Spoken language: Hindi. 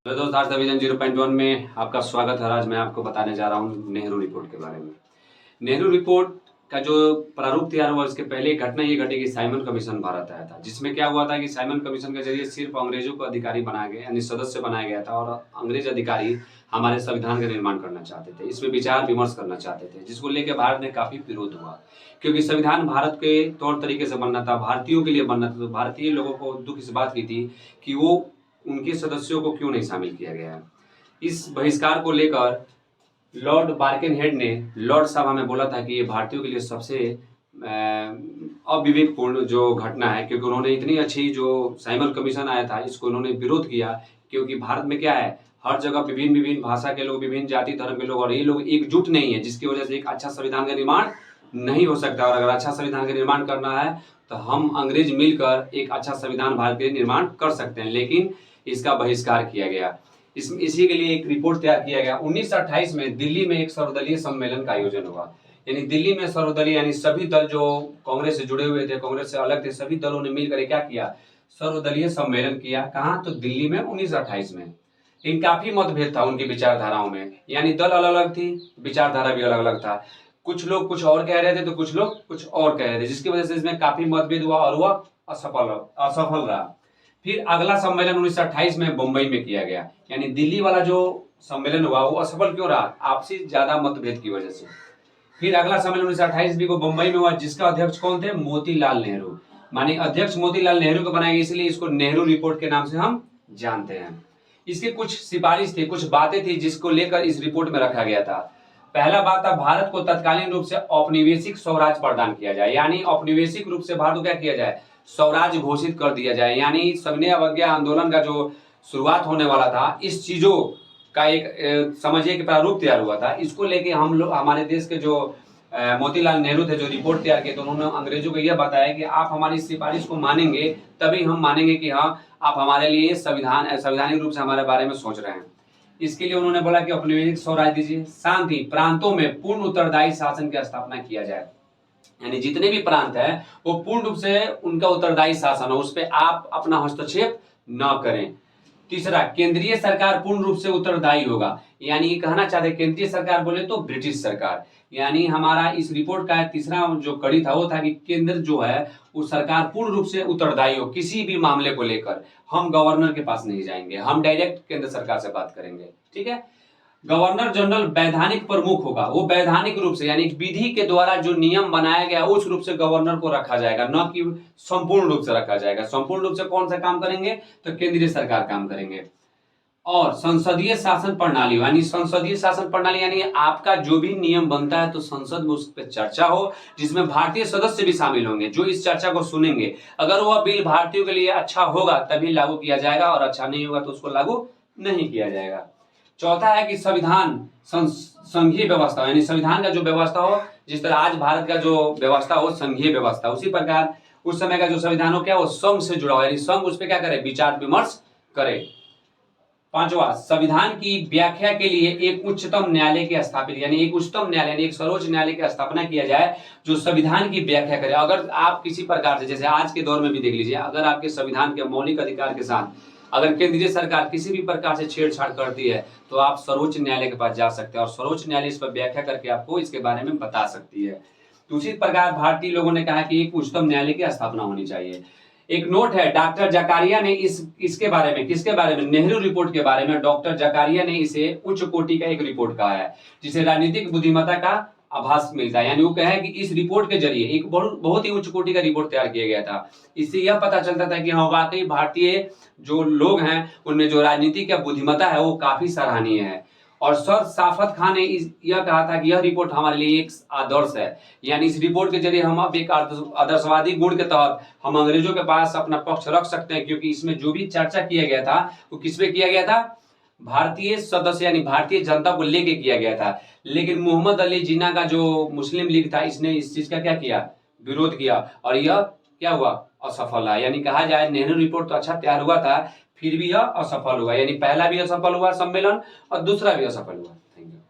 हेलो दोस्त, आज विजन 0.1 में आपका स्वागत है। आज मैं आपको बताने जा रहा हूँ नेहरू रिपोर्ट के बारे में। नेहरू रिपोर्ट का जो प्रारूप तैयार हुआ, इसके पहले एक घटना ये घटी कि साइमन कमीशन भारत आया था, जिसमें क्या हुआ था कि साइमन कमीशन के जरिए सिर्फ अंग्रेजों को अधिकारी बनाया गया, यानी सदस्य बनाया गया था, और अंग्रेज अधिकारी हमारे संविधान का निर्माण करना चाहते थे, इसमें विचार विमर्श करना चाहते थे, जिसको लेकर भारत में काफी विरोध हुआ। क्योंकि संविधान भारत के तौर तरीके से बनना था, भारतीयों के लिए बनना था, तो भारतीय लोगों को दुख इस बात की थी कि वो उनके सदस्यों को क्यों नहीं शामिल किया गया है। इस बहिष्कार को लेकर लॉर्ड बार्केनहेड ने लॉर्ड सभा में बोला था कि ये भारतीयों के लिए सबसे अविवेकपूर्ण जो घटना है, क्योंकि उन्होंने इतनी अच्छी जो साइमन कमीशन आया था इसको उन्होंने विरोध किया। क्योंकि भारत में क्या है, हर जगह विभिन्न विभिन्न भाषा के लोग, विभिन्न जाति धर्म के लोग, और ये लोग एकजुट नहीं है, जिसकी वजह से एक अच्छा संविधान का निर्माण नहीं हो सकता। और अगर अच्छा संविधान का निर्माण करना है तो हम अंग्रेज मिलकर एक अच्छा संविधान भारत के लिए निर्माण कर सकते हैं, लेकिन इसका बहिष्कार किया गया। इसी के लिए एक रिपोर्ट तैयार किया गया। 1928 में दिल्ली में एक सर्वदलीय सम्मेलन का आयोजन हुआ। यानी दिल्ली में सर्वदलीय, यानी सभी दल जो कांग्रेस से जुड़े हुए थे, कांग्रेस से अलग थे, सभी दलों ने मिलकर क्या किया, सर्वदलीय सम्मेलन किया। कहाँ? तो दिल्ली में 1928 में। इन काफी मतभेद था उनकी विचारधाराओं में, यानी दल अलग अलग थी, विचारधारा भी अलग अलग था। कुछ लोग कुछ और कह रहे थे तो कुछ लोग कुछ और कह रहे थे, जिसकी वजह से इसमें काफी मतभेद हुआ और वह असफल रहा। फिर अगला सम्मेलन 1928 में बंबई में किया गया। यानी दिल्ली वाला जो सम्मेलन हुआ वो असफल क्यों रहा? आपसी ज्यादा मतभेद की वजह से। फिर अगला सम्मेलन 1928 भी को बंबई में हुआ, जिसका अध्यक्ष कौन थे? मोतीलाल नेहरू। माने अध्यक्ष मोतीलाल नेहरू को बनाया गया, इसलिए इसको नेहरू रिपोर्ट के नाम से हम जानते हैं। इसके कुछ सिफारिश थे, कुछ बातें थी जिसको लेकर इस रिपोर्ट में रखा गया था। पहला बात था, भारत को तत्कालीन रूप से औपनिवेशिक स्वराज प्रदान किया जाए, यानी औपनिवेशिक रूप से भारत को क्या किया जाए, स्वराज घोषित कर दिया जाए। यानी सविनय अवज्ञा आंदोलन का जो शुरुआत होने वाला था, इस चीजों का एक समझिए कि प्रारूप तैयार हुआ था। इसको लेके हम लोग, हमारे देश के जो मोतीलाल नेहरू थे, जो रिपोर्ट तैयार किए, तो उन्होंने अंग्रेजों को यह बताया कि आप हमारी सिफारिश को मानेंगे तभी हम मानेंगे कि हाँ, आप हमारे लिए संवैधानिक रूप से हमारे बारे में सोच रहे हैं। इसके लिए उन्होंने बोला कि औपनिवेशिक स्वराज दीजिए, शांति प्रांतों में पूर्ण उत्तरदायी शासन की स्थापना किया जाए। यानी जितने भी प्रांत है वो पूर्ण रूप से उनका उत्तरदायी शासन हो, उस पर आप अपना हस्तक्षेप न करें। तीसरा, केंद्रीय सरकार पूर्ण रूप से उत्तरदायी होगा। यानी ये कहना चाहते हैं, केंद्रीय सरकार बोले तो ब्रिटिश सरकार। यानी हमारा इस रिपोर्ट का तीसरा जो कड़ी था वो था कि केंद्र जो है वो सरकार पूर्ण रूप से उत्तरदायी हो। किसी भी मामले को लेकर हम गवर्नर के पास नहीं जाएंगे, हम डायरेक्ट केंद्र सरकार से बात करेंगे। ठीक है। गवर्नर जनरल वैधानिक प्रमुख होगा, वो वैधानिक रूप से, यानी विधि के द्वारा जो नियम बनाया गया उस रूप से गवर्नर को रखा जाएगा, न कि संपूर्ण रूप से रखा जाएगा। संपूर्ण रूप से कौन सा काम करेंगे? तो केंद्रीय सरकार काम करेंगे। और संसदीय शासन प्रणाली, यानी संसदीय शासन प्रणाली, यानी आपका जो भी नियम बनता है तो संसद में उस पर चर्चा हो, जिसमें भारतीय सदस्य भी शामिल होंगे, जो इस चर्चा को सुनेंगे। अगर वह बिल भारतीयों के लिए अच्छा होगा तभी लागू किया जाएगा, और अच्छा नहीं होगा तो उसको लागू नहीं किया जाएगा। चौथा है कि संविधान संघीय व्यवस्था, यानी संविधान का जो व्यवस्था हो, जिस तरह आज भारत का जो व्यवस्था हो संघीय व्यवस्था, उसी प्रकार उस समय का जो संविधान हो क्या वो संघ से जुड़ा हो, यानी संघ उस पर क्या करे, विचार विमर्श करे। पांचवा, संविधान की व्याख्या के लिए एक उच्चतम न्यायालय के स्थापित, यानी एक उच्चतम न्यायालय, यानी एक सर्वोच्च न्यायालय की स्थापना किया जाए जो संविधान की व्याख्या करे। अगर आप किसी प्रकार से, जैसे आज के दौर में भी देख लीजिए, अगर आपके संविधान के मौलिक अधिकार के साथ अगर केंद्रीय सरकार किसी भी प्रकार से छेड़छाड़ करती है तो आप सर्वोच्च न्यायालय के पास जा सकते हैं, और सर्वोच्च न्यायालय इस पर व्याख्या करके आपको इसके बारे में बता सकती है। तो उसी प्रकार भारतीय लोगों ने कहा कि एक उच्चतम न्यायालय की स्थापना होनी चाहिए। एक नोट है, डॉक्टर जकारिया ने इसके बारे में, किसके बारे में? नेहरू रिपोर्ट के बारे में डॉक्टर जकारिया ने इसे उच्च कोटि का एक रिपोर्ट कहा है, जिसे राजनीतिक बुद्धिमत्ता का आभास मिलता है। यानी वो कहे कि इस रिपोर्ट के जरिए एक बहुत ही उच्च कोटि का रिपोर्ट तैयार किया गया था। इससे यह पता चलता था कि हाँ, वाकई भारतीय जो लोग हैं उनमें जो राजनीति का बुद्धिमत्ता है वो काफी सराहनीय है। और सर साफत खान ने यह कहा था कि यह रिपोर्ट हमारे लिए एक आदर्श है। यानी इस रिपोर्ट के जरिए हम अब एक आदर्शवादी गुण के तहत हम अंग्रेजों के पास अपना पक्ष रख सकते हैं, क्योंकि इसमें जो भी चर्चा किया गया था वो किस पे किया गया था? भारतीय सदस्य, यानी भारतीय जनता को लेके किया गया था। लेकिन मोहम्मद अली जिन्ना का जो मुस्लिम लीग था, इसने इस चीज का क्या किया? विरोध किया, और यह क्या हुआ? असफल है। यानी कहा जाए नेहरू रिपोर्ट तो अच्छा तैयार हुआ था, फिर भी यह असफल हुआ। यानी पहला भी असफल हुआ सम्मेलन और दूसरा भी असफल हुआ। Thank you.